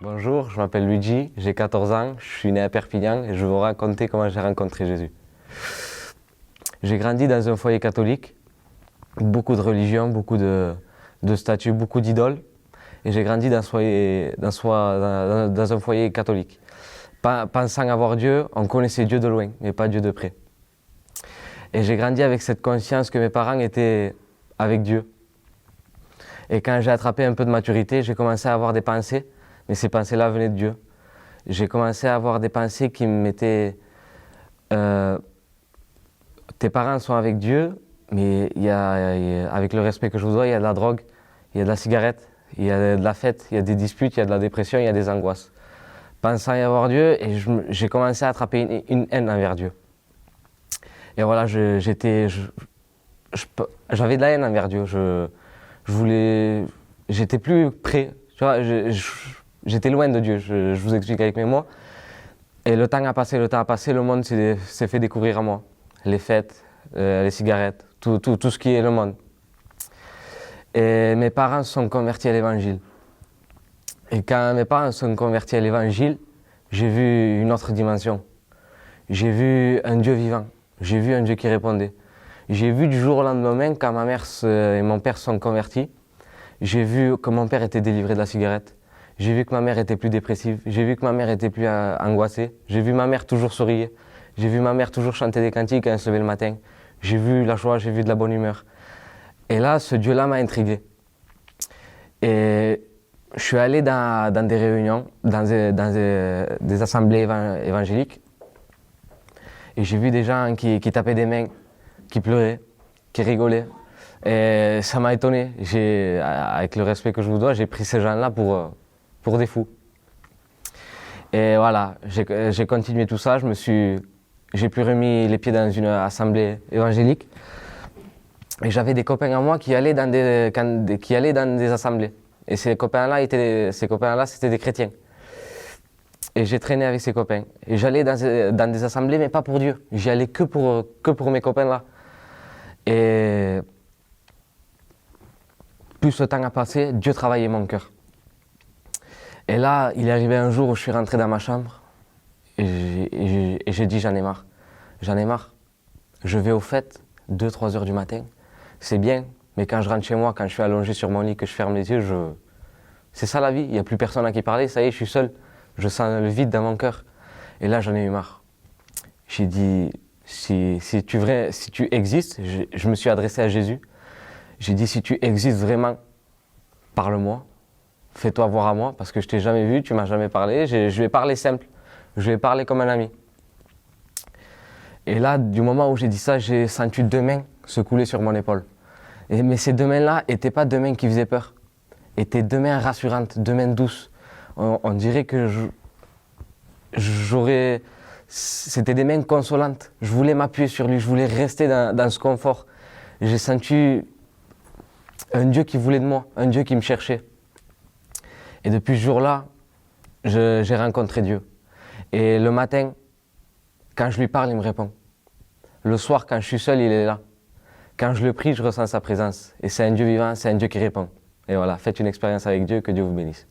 Bonjour, je m'appelle Luigi, j'ai 14 ans, je suis né à Perpignan et je vais vous raconter comment j'ai rencontré Jésus. J'ai grandi dans un foyer catholique, beaucoup de religions, beaucoup de statues, beaucoup d'idoles, et j'ai grandi dans un foyer catholique. Pensant avoir Dieu, on connaissait Dieu de loin, mais pas Dieu de près. Et j'ai grandi avec cette conscience que mes parents étaient avec Dieu. Et quand j'ai attrapé un peu de maturité, j'ai commencé à avoir des pensées, mais ces pensées-là venaient de Dieu. J'ai commencé à avoir des pensées qui me mettaient... tes parents sont avec Dieu, mais avec le respect que je vous dois, il y a de la drogue, il y a de la cigarette, il y a de la fête, il y a des disputes, il y a de la dépression, il y a des angoisses. Pensant y avoir Dieu, et j'ai commencé à attraper une haine envers Dieu. Et voilà, j'avais de la haine envers Dieu. J'étais plus près. Tu vois, j'étais loin de Dieu. Je vous explique avec mes mots. Et le temps a passé, le monde s'est fait découvrir à moi. Les fêtes, les cigarettes, tout ce qui est le monde. Et mes parents se sont convertis à l'évangile. Et quand mes parents se sont convertis à l'évangile, j'ai vu une autre dimension. J'ai vu un Dieu vivant. J'ai vu un Dieu qui répondait. J'ai vu du jour au lendemain, quand ma mère et mon père se sont convertis, j'ai vu que mon père était délivré de la cigarette. J'ai vu que ma mère était plus dépressive. J'ai vu que ma mère était plus angoissée. J'ai vu ma mère toujours sourire. J'ai vu ma mère toujours chanter des cantiques quand elle se levait le matin. J'ai vu la joie, j'ai vu de la bonne humeur. Et là, ce Dieu-là m'a intrigué. Et je suis allé dans des réunions, dans des assemblées évangéliques. Et j'ai vu des gens qui tapaient des mains, qui pleuraient, qui rigolaient. Et ça m'a étonné. Avec le respect que je vous dois, j'ai pris ces gens-là pour des fous. Et voilà, j'ai continué tout ça. J'ai plus remis les pieds dans une assemblée évangélique. Et j'avais des copains à moi qui allaient dans des assemblées. Et ces copains-là, c'était des chrétiens. Et j'ai traîné avec ces copains. Et j'allais dans des assemblées, mais pas pour Dieu. J'y allais que pour mes copains-là. Et plus le temps a passé, Dieu travaillait mon cœur. Et là, il est arrivé un jour où je suis rentré dans ma chambre et j'ai dit j'en ai marre. J'en ai marre. Je vais aux fêtes, 2-3 heures du matin. C'est bien, mais quand je rentre chez moi, quand je suis allongé sur mon lit, que je ferme les yeux, c'est ça la vie. Il n'y a plus personne à qui parler, ça y est, je suis seul. Je sens le vide dans mon cœur. Et là, j'en ai eu marre. J'ai dit, si tu existes, je me suis adressé à Jésus. J'ai dit, si tu existes vraiment, parle-moi. Fais-toi voir à moi, parce que je t'ai jamais vu, tu m'as jamais parlé. Je vais parler simple. Je vais parler comme un ami. Et là, du moment où j'ai dit ça, j'ai senti 2 mains se couler sur mon épaule. Mais ces 2 mains-là n'étaient pas 2 mains qui faisaient peur. Étaient 2 mains rassurantes, 2 mains douces. On dirait que c'était des mains consolantes. Je voulais m'appuyer sur lui, je voulais rester dans ce confort. J'ai senti un Dieu qui voulait de moi, un Dieu qui me cherchait. Et depuis ce jour-là, j'ai rencontré Dieu. Et le matin, quand je lui parle, il me répond. Le soir, quand je suis seul, il est là. Quand je le prie, je ressens sa présence. Et c'est un Dieu vivant, c'est un Dieu qui répond. Et voilà, faites une expérience avec Dieu, que Dieu vous bénisse.